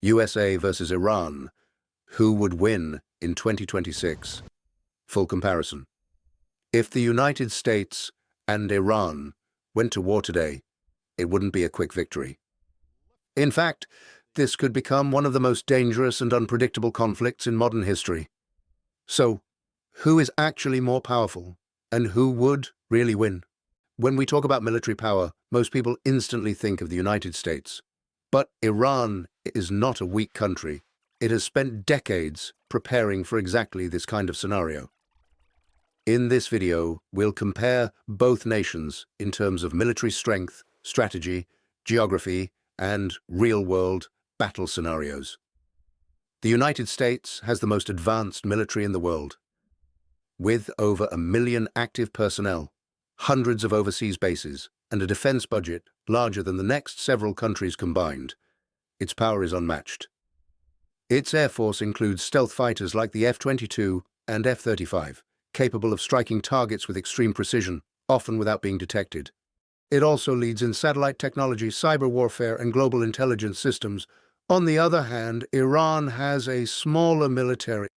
USA versus Iran. Who would win in 2026? Full comparison. If the United States and Iran went to war today, it wouldn't be a quick victory. In fact, this could become one of the most dangerous and unpredictable conflicts in modern history. So, who is actually more powerful, and who would really win? When we talk about military power, most people instantly think of the United States. But Iran is not a weak country. It has spent decades preparing for exactly this kind of scenario. In this video, we'll compare both nations in terms of military strength, strategy, geography, and real-world battle scenarios. The United States has the most advanced military in the world, with over 1 million active personnel, hundreds of overseas bases, and a defense budget larger than the next several countries combined. Its power is unmatched. Its air force includes stealth fighters like the F-22 and F-35, capable of striking targets with extreme precision, often without being detected. It also leads in satellite technology, cyber warfare, and global intelligence systems. On the other hand, Iran has a smaller military,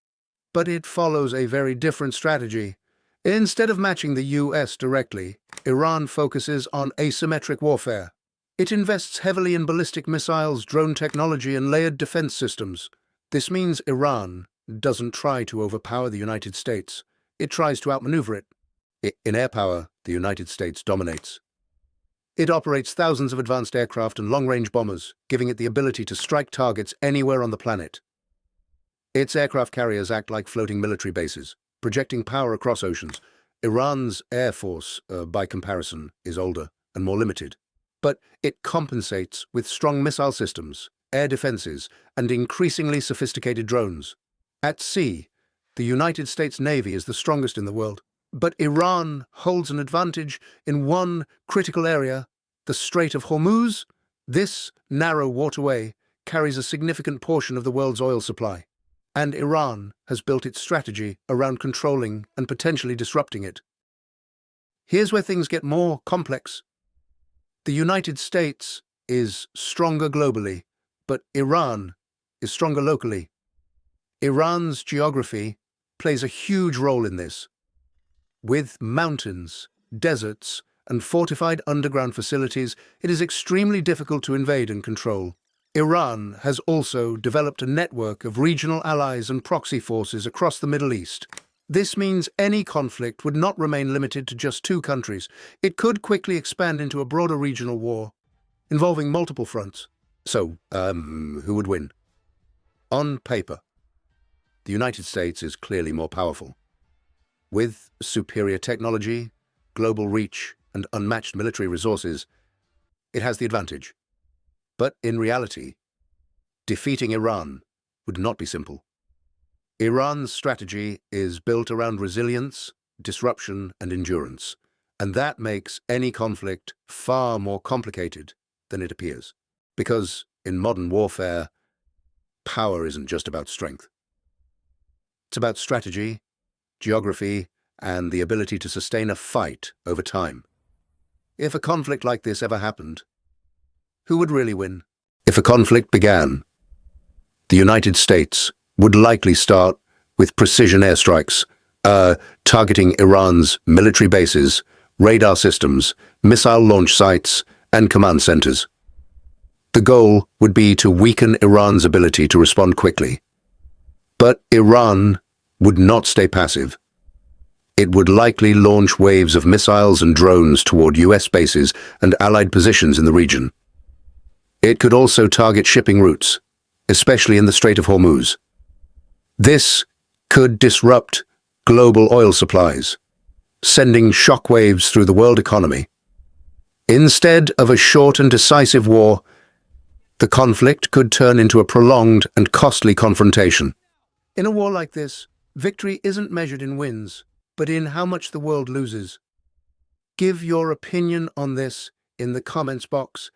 but it follows a very different strategy. Instead of matching the US directly, Iran focuses on asymmetric warfare. It invests heavily in ballistic missiles, drone technology, and layered defense systems. This means Iran doesn't try to overpower the United States. It tries to outmaneuver it. In air power, the United States dominates. It operates thousands of advanced aircraft and long-range bombers, giving it the ability to strike targets anywhere on the planet. Its aircraft carriers act like floating military bases, projecting power across oceans. Iran's air force, by comparison, is older and more limited. But it compensates with strong missile systems, air defenses, and increasingly sophisticated drones. At sea, the United States Navy is the strongest in the world. But Iran holds an advantage in one critical area, the Strait of Hormuz. This narrow waterway carries a significant portion of the world's oil supply, and Iran has built its strategy around controlling and potentially disrupting it. Here's where things get more complex. The United States is stronger globally, but Iran is stronger locally. Iran's geography plays a huge role in this. With mountains, deserts, and fortified underground facilities, it is extremely difficult to invade and control. Iran has also developed a network of regional allies and proxy forces across the Middle East. This means any conflict would not remain limited to just two countries. It could quickly expand into a broader regional war, involving multiple fronts. So, who would win? On paper, the United States is clearly more powerful. With superior technology, global reach, and unmatched military resources, it has the advantage. But in reality, defeating Iran would not be simple. Iran's strategy is built around resilience, disruption, and endurance, and that makes any conflict far more complicated than it appears. Because in modern warfare, power isn't just about strength. It's about strategy, geography, and the ability to sustain a fight over time. If a conflict like this ever happened, who would really win? If a conflict began, the United States would likely start with precision airstrikes, targeting Iran's military bases, radar systems, missile launch sites, and command centers. The goal would be to weaken Iran's ability to respond quickly. But Iran would not stay passive. It would likely launch waves of missiles and drones toward US bases and allied positions in the region. It could also target shipping routes, especially in the Strait of Hormuz. This could disrupt global oil supplies, sending shockwaves through the world economy. Instead of a short and decisive war, the conflict could turn into a prolonged and costly confrontation. In a war like this, victory isn't measured in wins, but in how much the world loses. Give your opinion on this in the comments box